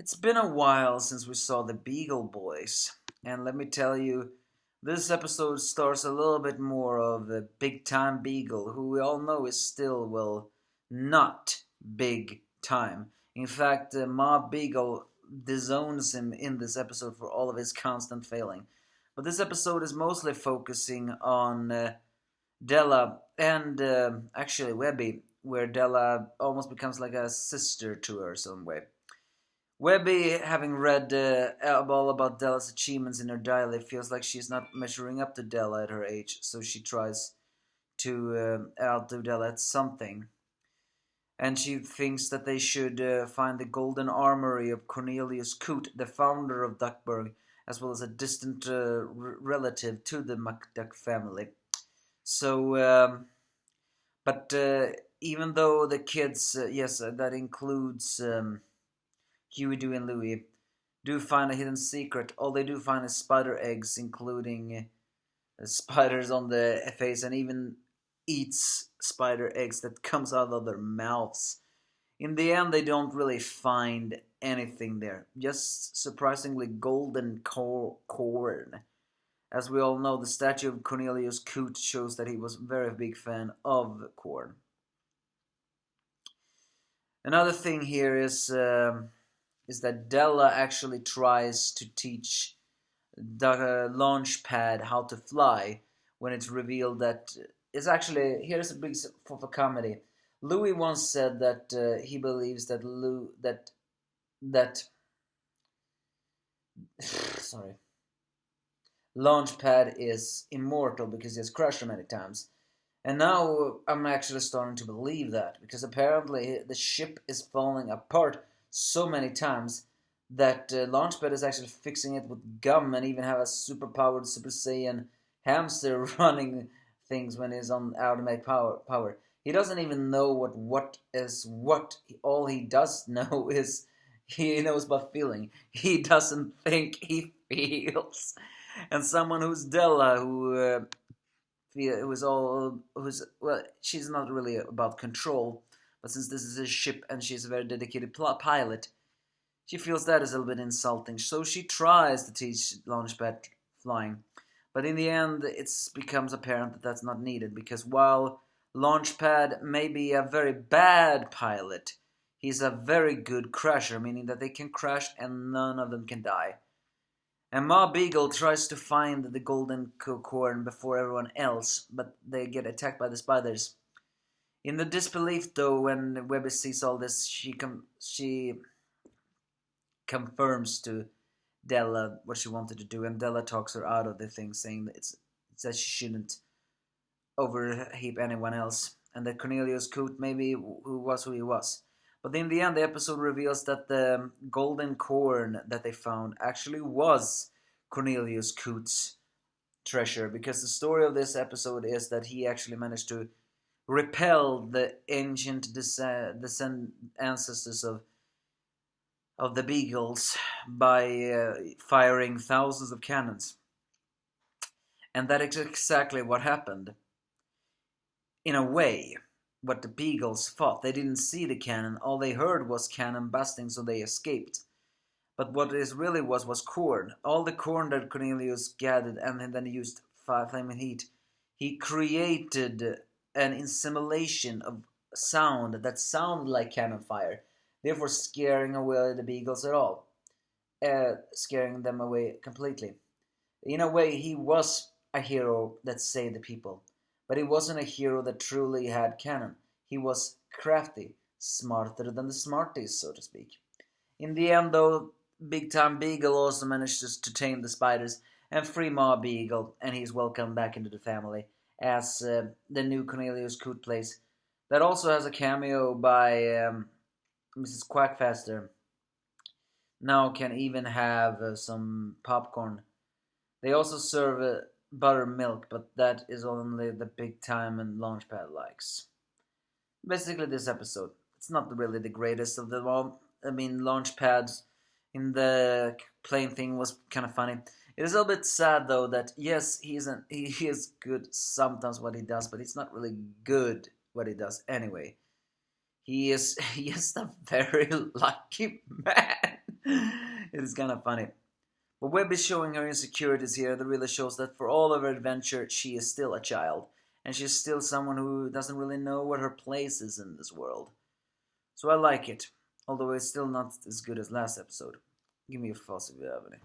It's been a while since we saw the Beagle Boys, and let me tell you, this episode stars a little bit more of the big time Beagle, who we all know is still, well, not big time. In fact, Ma Beagle disowns him in this episode for all of his constant failing. But this episode is mostly focusing on Della and actually Webby, where Della almost becomes like a sister to her some way. Webby, having read all about Della's achievements in her diary, feels like she's not measuring up to Della at her age, so she tries to outdo Della at something. And she thinks that they should find the golden armory of Cornelius Coot, the founder of Duckburg, as well as a distant relative to the McDuck family. So, but even though the kids, yes, that includes Huey, Dewey, and Louie, do find a hidden secret. All they do find is spider eggs, including spiders on the face, and even eats spider eggs that comes out of their mouths. In the end, they don't really find anything there. Just surprisingly golden corn. As we all know, the statue of Cornelius Coot shows that he was a very big fan of corn. Another thing here is that Della actually tries to teach the launch pad how to fly when it's revealed that it's actually, here's a big for comedy. Louis once said that he believes that sorry, Launchpad is immortal because he has crushed her many times. And now I'm actually starting to believe that, because apparently the ship is falling apart so many times that Launchpad is actually fixing it with gum, and even have a superpowered Super Saiyan hamster running things when he's on automatic power. He doesn't even know what is what. All he does know is he knows about feeling. He doesn't think, he feels. And someone who's Della, well, she's not really about control, but since this is a ship and she's a very dedicated pilot, she feels that is a little bit insulting. So she tries to teach Launchpad flying, but in the end, it becomes apparent that that's not needed, because while Launchpad may be a very bad pilot, he's a very good crasher, meaning that they can crash and none of them can die. And Ma Beagle tries to find the golden corn before everyone else, but they get attacked by the spiders. In the disbelief, though, when Webby sees all this, she confirms to Della what she wanted to do, and Della talks her out of the thing, saying that she shouldn't overheap anyone else, and that Cornelius Coot maybe who he was. But in the end, the episode reveals that the golden corn that they found actually was Cornelius Coot's treasure, because the story of this episode is that he actually managed to repel the ancient ancestors of the Beagles by firing thousands of cannons. And that is exactly what happened. In a way, what the Beagles fought. They didn't see the cannon. All they heard was cannon busting, so they escaped. But what it really was corn. All the corn that Cornelius gathered and then used flaming heat. He created an assimilation of sound that sounded like cannon fire, therefore scaring away the Beagles at all. Scaring them away completely. In a way, he was a hero that saved the people. But he wasn't a hero that truly had cannon. He was crafty, smarter than the smarties, so to speak. In the end, though, Big Time Beagle also manages to tame the spiders and free Ma Beagle, and he's welcomed back into the family as the new Cornelius Coot plays. That also has a cameo by Mrs. Quackfaster. Now can even have some popcorn. They also serve buttermilk, but that is only the Big Time and Launchpad likes. Basically, this episode, it's not really the greatest of them all. I mean, Launchpad in the plane thing was kind of funny. It is a little bit sad, though, that yes, he is good sometimes what he does, but it's not really good what he does anyway. He is a very lucky man. It is kind of funny. But Webby showing her insecurities here that really shows that for all of her adventure, she is still a child. And she's still someone who doesn't really know what her place is in this world. So I like it. Although it's still not as good as last episode. Give me a fuss if you have any.